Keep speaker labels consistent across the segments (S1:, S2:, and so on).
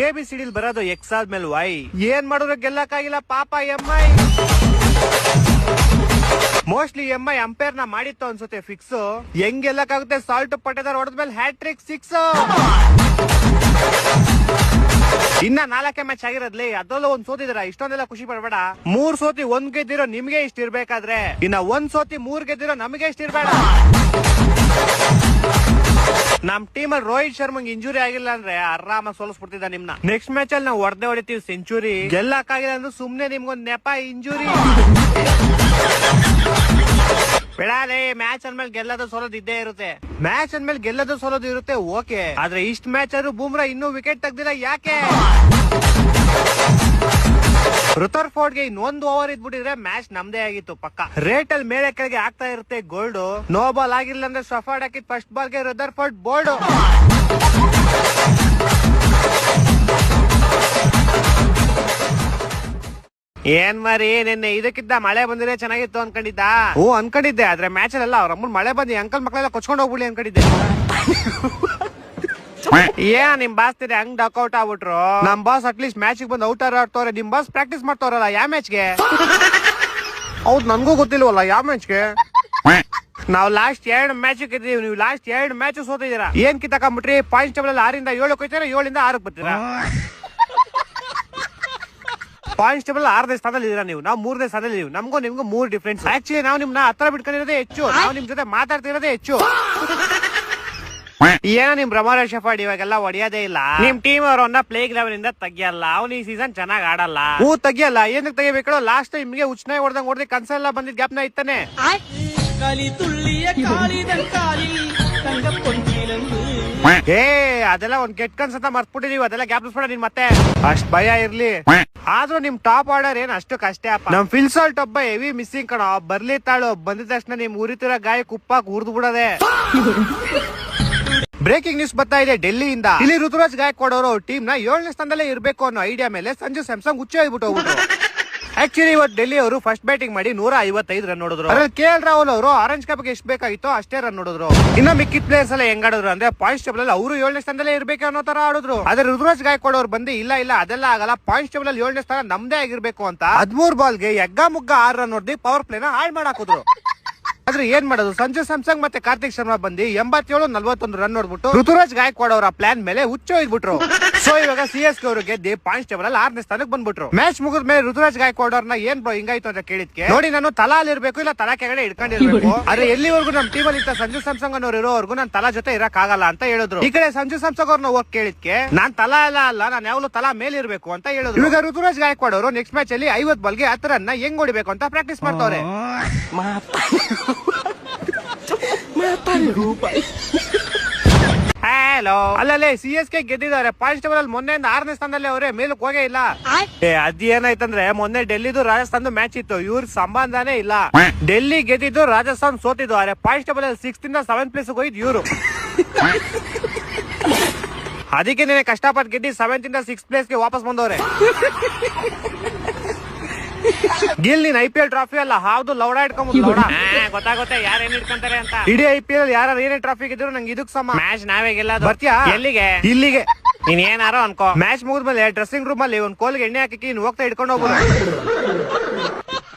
S1: ABCD ಬರೋದು X ಆದ್ಮೇಲೆ Y. ಏನ್ ಮಾಡಿದ್ರು ಗೆಲ್ಲಕ್ಕಾಗಿಲ್ಲ ಪಾಪ MI. ಮೋಸ್ಟ್ಲಿ MI ಅಂಪೇರ್ ನ ಮಾಡಿತ್ತು ಅನ್ಸುತ್ತೆ ಫಿಕ್ಸ್. ಹೆಂಗ್ ಗೆಲ್ಲಕ್ಕಾಗುತ್ತೆ? Salt Pattedar ಹೊಡೆದ್ಮೇಲೆ hat trick 6. ಇನ್ನ 4 ಮ್ಯಾಚ್ ಆಗಿರೋದ್ಲಿ, ಅದ್ರಲ್ಲೂ ಒಂದ್ ಸೋತಿದ್ರ. ಇಷ್ಟೊಂದೆಲ್ಲ ಖುಷಿ ಪಡ್ಬೇಡ. 3 ಸೋತಿ 1 ಗೆದ್ದಿರೋ ನಿಮ್ಗೆ ಇಷ್ಟ ಇರ್ಬೇಕಾದ್ರೆ, ಇನ್ನ 1 ಸೋತಿ 3 ಗೆದ್ದಿರೋ ನಮಗೆ ಇಷ್ಟ ಇರ್ಬೇಡ. ನಮ್ ಟೀಮ್ ಅಲ್ಲಿ ರೋಹಿತ್ ಶರ್ಮಂಗ್ ಇಂಜುರಿ ಆಗಿಲ್ಲ ಅಂದ್ರೆ ಆರಾಮಾಗಿ ಸೋಲಿಸ್ಬಿಡ್ತಿದ್ದ ನಿಮ್ನ. ನೆಕ್ಸ್ಟ್ ಮ್ಯಾಚ್ ಅಲ್ಲಿ ನಾವು ಹೊಡೆತೀವಿ ಸೆಂಚುರಿ. ಗೆಲ್ಲಕ್ಕಾಗಿಲ್ಲ ಅಂದ್ರೆ ಸುಮ್ನೆ ನಿಮ್ಗೊಂದ್ ನೆಪ ಇಂಜುರಿ. ಬಿಡಾಲೆ, ಮ್ಯಾಚ್ ಅಂದ್ಮೇಲೆ ಗೆಲ್ಲೋದು ಸೋಲೋದು ಇದ್ದೇ ಇರುತ್ತೆ. ಮ್ಯಾಚ್ ಅಂದ್ಮೇಲೆ ಗೆಲ್ಲೋದು ಸೋಲೋದು ಇರುತ್ತೆ, ಓಕೆ. ಆದ್ರೆ ಇಷ್ಟ ಮ್ಯಾಚ್ ಆದ್ರೂ ಬೂಮ್ರಾ ಇನ್ನೂ ವಿಕೆಟ್ ತೆಗ್ದಿಲ್ಲ, ಯಾಕೆ? ರುದರ್ಫೋರ್ಡ್ ಗೆ ಇನ್ನೊಂದು ಓವರ್ ಇದ್ಬಿಟ್ಟಿದ್ರೆ ಮ್ಯಾಚ್ ನಮ್ದೇ ಆಗಿತ್ತು ಪಕ್ಕ. ರೇಟ್ ಅಲ್ಲಿ ಮೇಲೆ ಕೆಳಗೆ ಆಗ್ತಾ ಇರುತ್ತೆ ಗೋಲ್ಡ್. ನೋ ಬಾಲ್ ಆಗಿಲ್ಲ ಅಂದ್ರೆ ಶಫಾರ್ಡ್ ಹಾಕಿದ್ ಫಸ್ಟ್ ಬಾಲ್ ಗೆ ರುದರ್ಫೋರ್ಡ್ ಬೋಲ್ಡ್. ಏನ್ ಮಾರಿ, ನಿನ್ನೆ ಇದಕ್ಕಿದ್ದ ಮಳೆ ಬಂದಿದ್ರೆ ಚೆನ್ನಾಗಿತ್ತು ಅನ್ಕೊಂಡಿದ್ದ. ಓ ಅನ್ಕೊಂಡಿದ್ದೆ, ಆದ್ರೆ ಮ್ಯಾಚ್ ಅಲ್ಲ ಅವ್ರ ಅಮ್ಮನ್ ಮಳೆ ಬಂದಿ ಅಂಕಲ್ ಮಕ್ಕಳೆಲ್ಲ ಕೊಚ್ಕೊಂಡು ಹೋಗ್ಬಿಡಿ ಅನ್ಕೊಂಡಿದ್ದೆ. ಏನ ನಿಮ್ ಬಾಸ್ ತಿರಿ ಹಂಗ್ ಡಕ್ಔಟ್ ಆಗ್ಬಿಟ್ರು. ನಮ್ ಬಾಸ್ ಅಟ್ಲೀಸ್ಟ್ ಮ್ಯಾಚ್ ಬಂದು ಔಟ್ ಆಡ್ತವ್ರೆ, ನಿಮ್ ಬಾಸ್ ಪ್ರಾಕ್ಟೀಸ್ ಮಾಡ್ತವ್ರಲ್ಲ ಯಾವ ಮ್ಯಾಚ್ಗೆ? ಹೌದ್, ನನ್ಗೂ ಗೊತ್ತಿಲ್ವಲ್ಲ ಯಾವ ಮ್ಯಾಚ್ಗೆ. ನಾವ್ ಲಾಸ್ಟ್ 2 ಮ್ಯಾಚ್ ಗೆದ್ದೀವಿ, ನೀವು ಲಾಸ್ಟ್ 2 ಮ್ಯಾಚ್ ಸೋತಿದ್ದೀರಾ. ಏನ್ ಕಿತ್ತಾಕೊಂಡ್ಬಿಟ್ರಿ? ಪಾಯಿಂಟ್ಸ್ ಟೇಬಲ್ 6ರಿಂದ 7 ಹೋಗ್ತೀರಾ, 7ರಿಂದ 6 ಬರ್ತೀರಾ. ಪಾಯಿಂಟ್ಸ್ ಟೇಬಲ್ 6ನೇ ಸ್ಥಾನದಲ್ಲಿ ಇದೀರಾ ನೀವು, ನಾವು 3ನೇ ಸ್ಥಾನದಲ್ಲಿ ಇದೀವಿ. ನಮಗೂ ನಿಮ್ಗೂ 3 ಡಿಫ್ರೆನ್ಸ್. ಆಕ್ಚುಲಿ ನಾವು ನಿಮ್ನ ಹತ್ರ ಬಿಟ್ಕೊಂಡಿರೋದೇ ಹೆಚ್ಚು, ನಾವು ನಿಮ್ ಜೊತೆ ಮಾತಾಡ್ತಿರೋದೇ ಹೆಚ್ಚು. ಏನೋ ನಿಮ್ ಬ್ರಹ್ಮರ ಶಫಾರ್ಡ್ ಇವಾಗೆಲ್ಲ ಹೊಡಿಯೋದೇ ಇಲ್ಲ. ನಿಮ್ ಟೀಮ್ ಅವರನ್ನ ಪ್ಲೇಗ್ ಲೆವೆಲ್ ಇಂದ ತೆಗಿಯಲ್ಲ. ಅವ್ನು ಈ ಸೀಸನ್ ಚೆನ್ನಾಗ್ ಆಡಲ್ಲ. ತೆಗಿಯಲ್ಲ, ಏನಕ್ಕೆ ತೆಗಿಬೇಕು? ಲಾಸ್ಟ್ ನಿಮ್ಗೆ ಉಚ್ಚನಾಗಿ ಹೊಡೆದಂಗ್ ಹೊಡೆದಿ ಕನ್ಸೆಲ್ಲ ಬಂದಿದ್ ಗ್ಯಾಪ್ನ ಇತ್ತಾನೆ. ಏ ಅದೆಲ್ಲ ಒಂದ್ ಕೆಟ್ಟ ಕನ್ಸಂತ ಮರ್ತ್ಬಿಟ್ಟಿದೀವಿ, ಅದೆಲ್ಲ ಗ್ಯಾಪ್ಸ್ಬೇಡ ನೀನ್ ಮತ್ತೆ. ಅಷ್ಟ್ ಭಯ ಇರ್ಲಿ. ಆದ್ರೂ ನಿಮ್ ಟಾಪ್ ಆರ್ಡರ್ ಏನ್ ಅಷ್ಟು ಕಷ್ಟೇ ಅಪ್ಪ. ನಮ್ ಫಿಲ್ಸಾಲ್ಟ್ ಒಬ್ಬ ಹೆವಿ ಮಿಸ್ಸಿಂಗ್ ಕಣ. ಬರ್ಲಿ ತಾಳು, ಬಂದಿದ ತಕ್ಷಣ ನಿಮ್ ಉರಿತಿರೋ ಗಾಯ ಕುಪ್ಪಾಕ್ ಉರ್ದು ಬಿಡೋದೆ. ಬ್ರೇಕಿಂಗ್ ನ್ಯೂಸ್ ಬರ್ತಾ ಇದೆ ಡೆಲ್ಲಿಯಿಂದ. ಇಲ್ಲಿ ಋತುರಾಜ್ ಗಾಯಕ್ವಾಡ್ ಅವರು ಟೀಮ್ ನ 7ನೇ ಸ್ಥಾನದಲ್ಲೇ ಇರ್ಬೇಕು ಅನ್ನೋ ಐಡಿಯಾ ಮೇಲೆ ಸಂಜು ಸ್ಯಾಮ್ಸಂಗ್ ಹುಚ್ಚ ಹೋಗ್ಬಿಟ್ಟು ಹೋಗ್ಬಿಟ್ರು. ಆಕ್ಚುಲಿ ಇವತ್ತು ಡೆಲ್ಲಿ ಅವರು ಫಸ್ಟ್ ಬ್ಯಾಟಿಂಗ್ ಮಾಡಿ 155 ರನ್ ನೋಡಿದ್ರು. KL ರಾಹುಲ್ ಅವರು ಆರೆಂಜ್ ಕ್ಯಾಪ್ ಗೆ ಎಷ್ಟು ಬೇಕಾಗಿತ್ತು ಅಷ್ಟೇ ರನ್ ನೋಡಿದ್ರು. ಇನ್ನ ಮಿಕ್ಕಿದ ಪ್ಲೇಯರ್ಸ್ ಎಲ್ಲ ಹೆಂಗ್ ಆಡಿದ್ರು ಅಂದ್ರೆ ಪಾಯಿಂಟ್ಸ್ ಟೇಬಲ್ ಅಲ್ಲಿ ಅವರು 7ನೇ ಸ್ಥಾನದಲ್ಲೇ ಇರ್ಬೇಕು ಅನ್ನೋ ತರ ಆಡಿದ್ರು. ಆದ್ರೆ ಋತುರಾಜ್ ಗಾಯಕ್ವಾಡ್ ಅವ್ರು ಬಂದು ಇಲ್ಲ ಅದೆಲ್ಲ ಆಗಲ್ಲ, ಪಾಯಿಂಟ್ಸ್ ಟೇಬಲ್ ಅಲ್ಲಿ 7ನೇ ಸ್ಥಾನ ನಮ್ದೇ ಆಗಿರ್ಬೇಕು ಅಂತ 13 ಬಾಲ್ಗೆ ಯಗ್ಗ ಮುಗ್ಗ 6 ರನ್ ಹೊಡೆದಿ ಪವರ್ ಪ್ಲೇನ ಹಾಳ್ ಮಾಡಾಕಿದ್ರು. ಆದ್ರೆ ಏನ್ ಮಾಡೋದು, ಸಂಜು ಸ್ಯಾಮ್ಸಂಗ್ ಮತ್ತೆ ಕಾರ್ತಿಕ್ ಶರ್ಮಾ ಬಂದು 87-41 ರನ್ ನೋಡ್ಬಿಟ್ಟು ಋತುರಾಜ್ ಗಾಯಕ್ವಾಡ್ ಅವರ ಪ್ಲಾನ್ ಮೇಲೆ ಹುಚ್ಚೋಯ್ಬಿಟ್ರು. ಸೊ ಇವಾಗ CSK ಅವರು ಗೆದ್ದಿ ಪಾಯಿಂಟ್ಸ್ ಟೇಬಲ್ ಅಲ್ಲಿ 6ನೇ ಸ್ಥಾನಕ್ಕೆ ಬಂದ್ಬಿಟ್ರು. ಮ್ಯಾಚ್ ಮುಗಿದ ಮೇಲೆ ಋತುರಾಜ್ ಗಾಯಕ್ವಾಡ್ ಅವ್ರನ್ನ ಏನ್ ಬ್ರೋ ಹಿಂಗಾಯ್ತು ಅಂತ ಕೇಳಿದ್ಕೆ, ನೋಡಿ ನಾನು ತಲಾ ಅಲ್ಲಿ ಇರ್ಬೇಕು ಇಲ್ಲ ತಲಾ ಕೆಳಗಡೆ ಇಟ್ಕೊಂಡಿರ್ಬೇಕು, ಆದ್ರೆ ಎಲ್ಲಿವರೆಗೂ ನಮ್ ಟೀಮ್ ಅಲ್ಲಿ ಇತ್ತ ಸಂಜು ಸ್ಯಾಮ್ಸಂಗ್ ಅನ್ನೋರು ಇರೋವರೆಗೂ ನಾನು ತಲಾ ಜೊತೆ ಇರಕ್ ಆಗಲ್ಲ ಅಂತ ಹೇಳಿದ್ರು. ಈ ಕಡೆ ಸಂಜು ಸ್ಯಾಮ್ಸಂಗ್ ಅವ್ರನ್ನ ಹೋಗಿ ಕೇಳಿದ್ಕೆ, ನಾನ್ ತಲಾ ಅಲ್ಲ ನಾನು ಯಾವಾಗಲೂ ತಲಾ ಮೇಲೆ ಇರ್ಬೇಕು ಅಂತ ಹೇಳಿದ್ರು. ಇವಾಗ ಋತುರಾಜ್ ಗಾಯಕ್ವಾಡ್ ಅವರು ನೆಕ್ಸ್ಟ್ ಮ್ಯಾಚ್ ಅಲ್ಲಿ 50 ಬಾಲ್ಗೆ 10 ರನ್ ಹೆಂಗ್ ಹೊಡಿಬೇಕು ಅಂತ ಪ್ರಾಕ್ಟೀಸ್ ಮಾಡ್ತವ್ರೆ. ಹಲೋ, ಅಲ್ಲೇ CSK ಗೆದ್ದಿದ್ದಾರೆ ಪಾಯಿಂಟ್ಸ್ ಟೇಬಲ್ ಅಲ್ಲಿ. ಮೊನ್ನೆಯಿಂದ 6ನೇ ಸ್ಥಾನದಲ್ಲಿ ಅವರೇ, ಮೇಲಕ್ಕೆ ಹೋಗೇ ಇಲ್ಲ. ಅದೇನಾಯ್ತಂದ್ರೆ ಮೊನ್ನೆ ಡೆಲ್ಲಿದು ರಾಜಸ್ಥಾನ್ ಮ್ಯಾಚ್ ಇತ್ತು, ಇವ್ರ ಸಂಬಂಧನೇ ಇಲ್ಲ. ಡೆಲ್ಲಿ ಗೆದ್ದಿದ್ದು, ರಾಜಸ್ಥಾನ್ ಸೋತಿದ್ದು. ಆದ್ರೆ ಪಾಯಿಂಟ್ಸ್ ಟೇಬಲ್ ಅಲ್ಲಿ 6th ಇಂದ 7th ಪ್ಲೇಸ್ ಹೋಗಿದ್ದು ಇವ್ರು. ಅದಕ್ಕೆ ನೀನೆ ಕಷ್ಟಪಟ್ಟು ಗೆದ್ದಿ 7th ಇಂದ 6th ಪ್ಲೇಸ್ ಗೆ ವಾಪಸ್ ಬಂದವ್ರೆ. ಗಿಲ್ ನೀನ್ IPL ಟ್ರಾಫಿ ಅಲ್ಲ, ಹಾವ್ದು ಲೌಡ ಇಟ್ಕೊಂಡ್ಬಿಟ್ಟು ಗೊತ್ತಾಗುತ್ತೆ ಯಾರು ಏನ್ ಇಟ್ಕೊಂತಾರೆ ಅಂತ. ಇಡೀ IPL ಯಾರು ಏನೇ ಟ್ರಾಫಿ ಗೆದ್ರು ನಂಗೆ ಇದಕ್ ಸಮ. ಮ್ಯಾಚ್ ನಾವೇ ಗೆಲ್ಲೋದು. ಬರ್ತೀಯಾ? ಎಲ್ಲಿಗೆ? ಇಲ್ಲಿಗೆ. ನೀನ್ ಏನಾರೋ ಅನ್ಕೋ. ಮ್ಯಾಚ್ ಮುಗಿದ್ಮೇಲೆ ಡ್ರೆಸ್ಸಿಂಗ್ ರೂಮ್ ಅಲ್ಲಿ ಒಂದ್ ಕೋಲ್ಗೆ ಎಣ್ಣೆ ಹಾಕಿ ನೀನ್ ಹೋಗ್ತಾ ಇಟ್ಕೊಂಡು ಹೋಗ್ಬೋದು.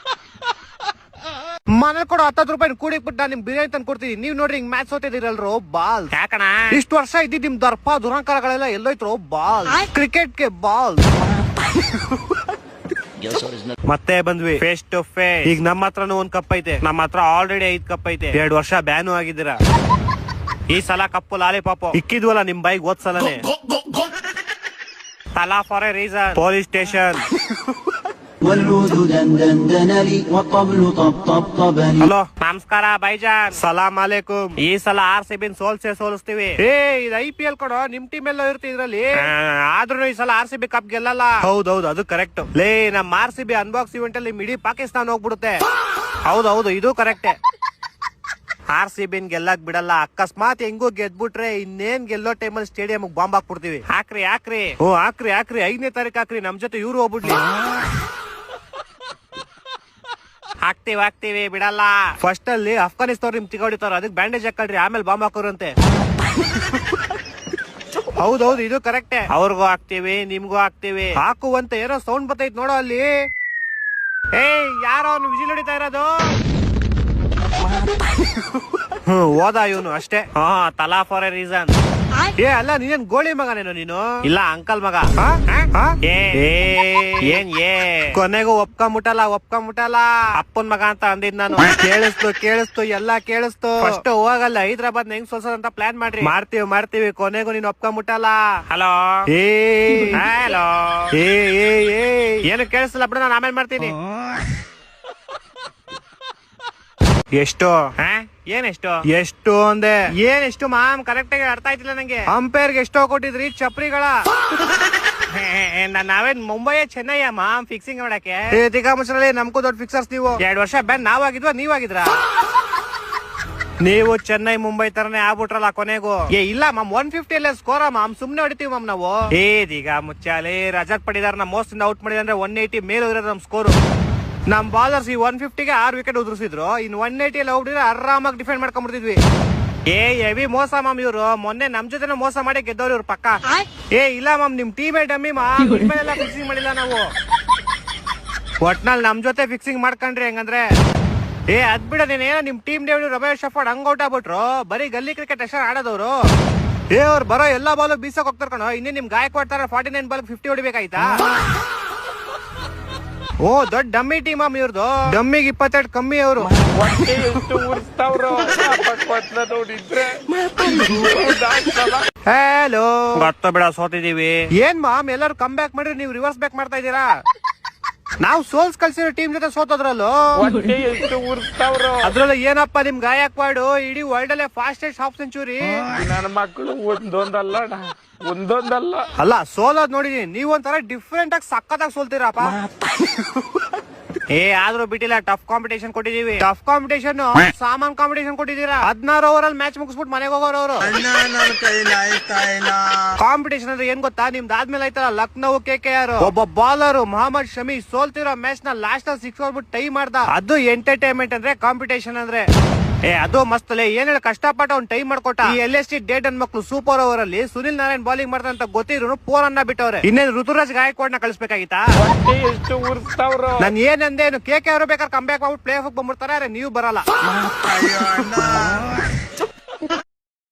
S1: ಮನೆ ಕೊಡೋ 10 ರೂಪಾಯಿ ಕೂಡಿಕ್ಬಿಟ್ಟು ನಾನು ನಿಮ್ ಬಿರಿಯಾನಿ ತಂದು ಕೊಡ್ತೀನಿ. ನೀವ್ ನೋಡ್ರಿ ಹಿಂಗ್ ಮ್ಯಾಚ್ ಸೋತಿದಿರಲ್ರೋ ಬಾಲ್. ಯಾಕಣ ಇಷ್ಟು ವರ್ಷ ಇದ್ದಿದ್ ನಿಮ್ ದರ್ಪ ದುರಂಕಾರಗಳೆಲ್ಲ ಎಲ್ಲೋಯ್ತ್ರೋ ಬಾಲ್. ಕ್ರಿಕೆಟ್ಗೆ ಬಾಲ್. ಮತ್ತೆ ಬಂದ್ವಿ ಫೇಸ್ ಟು ಫೇಸ್. ಈಗ ನಮ್ಮ ಹತ್ರನೂ ಒಂದ್ ಕಪ್ ಐತೆ, ನಮ್ಮ ಹತ್ರ ಆಲ್ರೆಡಿ 5 ಕಪ್ ಐತೆ. 2 ವರ್ಷ ಬ್ಯಾನು ಆಗಿದ್ದೀರಾ. ಈ ಸಲ ಕಪ್ಪು ಲಾಲಿಪಾಪು ಇಕ್ಕಿದ್ವಲ್ಲ ನಿಮ್ ಬೈಕ್ ಓದ್ಸಲನೆ. ತಲಾ for A reason. Police station. Hello ನಮಸ್ಕಾರ ಬೈಜಾನ್. ಸಲಾಂ ಅಲೈಕುಂ. ಈ ಸಲ RCB ಸೋಲಿಸ್ತೀವಿ. ಇದು IPL ಕೊಡೋ, ನಿಮ್ ಟೀಮ್ ಎಲ್ಲ ಇರುತ್ತೆ ಇದ್ರಲ್ಲಿ. ಆದ್ರೂ ಈ ಸಲ RCB ಕಪ್ ಗೆಲ್ಲಲ್ಲ. ಹೌದೌದು, ಅದು ಕರೆಕ್ಟ್. ಲೇ ನಮ್ RCB ಅನ್ಬಾಕ್ಸ್ ಇವೆಂಟ್ ಅಲ್ಲಿ ಇಡೀ ಪಾಕಿಸ್ತಾನ ಹೋಗ್ಬಿಡುತ್ತೆ. ಹೌದೌದು, ಇದು ಕರೆಕ್ಟೇ. RCB ಗೆಲ್ಲಕ್ ಬಿಡಲ್ಲ. ಅಕಸ್ಮಾತ್ ಹೆಂಗೂ ಗೆದ್ಬಿಟ್ರೆ ಇನ್ನೇನ್ ಗೆಲ್ಲೋ ಟೈಮಲ್ಲಿ ಸ್ಟೇಡಿಯಂ ಬಾಂಬ್ ಹಾಕ್ಬಿಡ್ತೀವಿ. ಹಾಕ್ರಿ ಹಾಕ್ರಿ 5ನೇ ತಾರೀಕು ಹಾಕ್ರಿ. ನಮ್ ಜೊತೆ ಇವ್ರು ಹೋಗ್ಬಿಡ್ಲಿ. ಹಾಕ್ತಿವಿ ಬಿಡಲ್ಲ. ಫಸ್ಟ್ ಅಲ್ಲಿ ಅಫ್ಘಾನಿಸ್ತಾನ ನಿಮ್ ತಿಗೋಡಿತಾರ, ಅದಕ್ಕೆ ಬ್ಯಾಂಡೇಜ್ ಹಾಕೊಳ್ರಿ, ಆಮೇಲೆ ಬಾಂಬ್ ಹಾಕೋರಂತೆ. ಹೌದೌದು, ಇದು ಕರೆಕ್ಟೇ. ಅವ್ರಿಗೂ ಹಾಕ್ತಿವಿ, ನಿಮ್ಗೂ ಹಾಕ್ತಿವಿ. ಹಾಕುವಂತ ಏನೋ ಸೌಂಡ್ ಬರ್ತೈತ್ ನೋಡೋ ಅಲ್ಲಿ. ಯಾರೋ ಅವ್ನು ವಿಜಿಲ್ ಹೊಡಿತಾ ಇರೋದು. ಹೋದ ಇವನು ಅಷ್ಟೇ. ತಲಾ ಫಾರ್ ಎ ರೀಸನ್. ಅಲ್ಲ, ನೀನೇನ್ ಗೋಳಿ ಮಗನೇನು ನೀನು? ಇಲ್ಲ, ಅಂಕಲ್ ಮಗ. ಕೊನೆಗೂ ಒಪ್ಕೊಂಬಿಟ್ಟಲ್ಲ. ಅಪ್ಪನ್ ಮಗ ಅಂತ ಅಂದಿದ್ ನಾನು. ಕೇಳಿಸ್ತು ಎಲ್ಲಾ ಕೇಳಿಸ್ತು. ಫಸ್ಟ್ ಹೋಗಲ್ಲ ಹೈದ್ರಾಬಾದ್ ಹೆಂಗ್ ಸೋಲ್ಸೋದಂತ ಪ್ಲಾನ್ ಮಾಡ್ತೀವಿ. ಕೊನೆಗೂ ನೀನ್ ಒಪ್ಕೊಂಬಿಟ್ಟಲ್ಲ. ಹಲೋ ಹಲೋ ಏನು ಕೇಳಿಸಲ್ಲ ಬಿಡು, ನಾನು ಆಮೇಲೆ ಮಾಡ್ತೀನಿ. ಎಷ್ಟು ಎಷ್ಟು ಅಂದೆ? ಏನೆಷ್ಟು ಮಾಮ್? ಕರೆಕ್ಟ್ ಆಗಿ ಅರ್ಥ ಆಯ್ತಿಲ್ಲ ನಂಗೆ. ಅಂಪೈರ್ಗೆ ಎಷ್ಟೋ ಕೊಟ್ಟಿದ್ರಿ ಚಪ್ರಿಗಳ? ನಾವೇನ್ ಮುಂಬೈ ಚೆನ್ನೈ ಮಾಮ್ ಫಿಕ್ಸಿಂಗ್ ಮಾಡಕ್ಕೆ? ತಿಕಾಮುಚ್ರಲ್ಲಿ ನಮ್ಗೂ ದೊಡ್ಡ ಫಿಕ್ಸರ್ಸ್ ನೀವು. 2 ವರ್ಷ ಬ್ಯಾನ್ ನಾವಾಗಿದ್ವಾ ನೀವಾಗಿದ್ರ? ನೀವು ಚೆನ್ನೈ ಮುಂಬೈ ತರನೇ ಆಗ್ಬಿಟ್ರಲ್ಲ ಕೊನೆಗೂ. ಇಲ್ಲ ಮಾಮ್, 150 ಅಲ್ಲೇ ಸ್ಕೋರ ಮಾಮ್. ಸುಮ್ನೆ ಹೊಡಿತೀವಿ ಮಾಮ್ ನಾವು. ಈಗ ಮುಚ್ಚಾಲೆ ರಜತ್ ಪಡಿದಾರ್ ನಮ್ ಮೋಸ್ಟ್ ಔಟ್ ಮಾಡಿದ್ರೆ 180 ಮೇಲೆ ಹೋಗಿರೋದು ನಮ್ ಸ್ಕೋರು. ನಮ್ ಬಾಲರ್ಸ್ ಈ 150ಗೆ 6 ವಿಕೆಟ್ ಉದುರಿಸಿದ್ರು. ಇನ್ 180 ಎಲ್ಲ ಹೋಗ್ಬಿಟ್ರೆ ಆರಾಮಾಗಿ ಡಿಫೆಂಡ್ ಮಾಡ್ಕೊಂಡ್ಬಿಡ್ತಿದ್ವಿ. ಹೆವಿ ಮೋಸ ಮಾಮ್ ಇವ್ರು. ಮೊನ್ನೆ ನಮ್ ಜೊತೆ ಮೋಸ ಮಾಡಿ ಗೆದ್ದವ್ರು ಇವ್ರು ಪಕ್ಕ. ಇಲ್ಲ ಮಾಮ್, ನಿಮ್ ಟೀಮೇ ಡಮ್ಮಿ ಮಾಮ್. ನಿಮ್ಮೆಲ್ಲ ಫಿಕ್ಸಿಂಗ್ ಮಾಡಿಲ್ಲ ನಾವು. ಒಟ್ನಲ್ಲಿ ನಮ್ ಜೊತೆ ಫಿಕ್ಸಿಂಗ್ ಮಾಡ್ಕೊಂಡ್ರಿ ಹೆಂಗಂದ್ರೆ. ಅದ್ ಬಿಡ, ನೀನೇನೋ ನಿಮ್ ಟೀಮ್ ಡೇವಿಡ್ ರಮೇಶ್ ಶಫರ್ಡ್ ಹಂಗ್ ಔಟ್ ಆಗ್ಬಿಟ್ರು. ಬರೀ ಗಲ್ಲಿ ಕ್ರಿಕೆಟ್ ಅಷ್ಟೇ ಆಡೋದವ್ರು. ಅವ್ರು ಬರೋ ಎಲ್ಲಾ ಬಾಲು ಬೀಸಕ್ ಹೋಗ್ತಾರ ಕಣೋ. ಇನ್ನೇ ನಿಮ್ ಗಾಯಕ್ 49 ಬಾಲ್ 50 ಹೊಡಿಬೇಕಾಯ್ತಾ? ದೊಡ್ಡ ಡಮ್ಮಿ ಟೀಮ್ ಅಮ್ಮ ಇವ್ರದು. ಡಮ್ಮಿಗೆ 22 ಕಮ್ಮಿ ಅವರು. ಹಲೋ, ಗೊತ್ತ ಬಿಡ, ಸೋತಿದೀವಿ. ಏನ್ ಮಾಮ್ ಎಲ್ಲರೂ ಕಮ್ ಬ್ಯಾಕ್ ಮಾಡ್ರಿ, ನೀವು ರಿವರ್ಸ್ ಬ್ಯಾಕ್ ಮಾಡ್ತಾ ಇದೀರಾ? ನಾವು ಸೋಲ್ಸ್ ಕಲ್ಸಿರೋ ಟೀಮ್ ಜೊತೆ ಸೋತೋದ್ರಲ್ಲೂ. ಅದ್ರಲ್ಲ ಏನಪ್ಪ ನಿಮ್ ಗಾಯಕ್ವಾಡು ಇಡೀ ವರ್ಲ್ಡ್ ಅಲ್ಲೇ ಫಾಸ್ಟೆಸ್ಟ್ ಹಾಫ್ ಸೆಂಚುರಿ.
S2: ನನ್ನ ಮಕ್ಕಳು ಒಂದೊಂದಲ್ಲ
S1: ಅಲ್ಲ, ಸೋಲೋದ್ ನೋಡಿದೀನಿ. ನೀವೊಂಥರ ಡಿಫ್ರೆಂಟ್ ಆಗಿ ಸಕ್ಕತ್ತಾಗಿ ಸೋಲ್ತೀರಪ್ಪ. ಆದ್ರೂ ಬಿಟ್ಟಿಲ್ಲ, ಟಫ್ ಕಾಂಪಿಟೇಷನ್ ಕೊಟ್ಟಿದೀವಿ. ಟಫ್ ಕಾಂಪಿಟೇಷನ್ ಸಾಮಾನ್ ಕಾಂಪಿಟೇಷನ್ ಕೊಟ್ಟಿದೀರಾ. 16 ಓವರ್ ಅಲ್ಲಿ ಮ್ಯಾಚ್ ಮುಗಿಸ್ಬಿಟ್ಟು ಮನೆಗೆ ಹೋಗೋರು ಅವರು. ಕಾಂಪಿಟೇಷನ್ ಅಂದ್ರೆ ಏನ್ ಗೊತ್ತಾ? ನಿಮ್ದಾದ್ಮೇಲೆ ಆಯ್ತಲ್ಲ ಲಕ್ನೋ KKR. ಒಬ್ಬ ಬಾಲರ್ ಮೊಹಮ್ಮದ್ ಶಮಿ ಸೋಲ್ತಿರೋ ಮ್ಯಾಚ್ ನ ಲಾಸ್ಟ್ ಅಲ್ಲಿ 6 ಹೊಡ್ಬಿಟ್ಟು ಟೈ ಮಾಡ್ದ. ಅದು ಎಂಟರ್ಟೈನ್ಮೆಂಟ್ ಅಂದ್ರೆ ಕಾಂಪಿಟೇಷನ್ ಅಂದ್ರೆ. ಅದು ಮಸ್ತ್ ಅಲ್ಲೇ. ಏನ್ ಹೇಳ, ಕಷ್ಟಪಟ್ಟು ಅವ್ನು ಟೈಮ್ ಮಾಡ್ಕೊಟ್ಟ. ಈ LST ಡೇಟನ್ ಮಕ್ಳು ಸೂಪರ್ ಓವರ್ ಅಲ್ಲಿ ಸುನಿಲ್ ನಾರಾಯಣ್ ಬಾಲಿಂಗ್ ಮಾಡ್ತಾರೆ ಅಂತ ಗೊತ್ತಿದ್ರು 4 ರನ್ ಬಿಟ್ಟವ್ರೆ. ಇನ್ನೇನು ಋತುರಾಜ್ ಗಾಯಕ್ವಾಡ್ನ ಕಳಿಸ್ಬೇಕಾಗಿತ್ತಾ? ನಾನು ಏನಂದೇನು KKR ಬೇಕಾದ್ರೆ ಕಮ್ ಬ್ಯಾಕ್ ಮಾಡ್ಬಿಟ್ಟು ಪ್ಲೇ ಆಫ್ ಬಂದ್ಬಿಡ್ತಾರೆ. ನೀವು ಬರಲ್ಲ.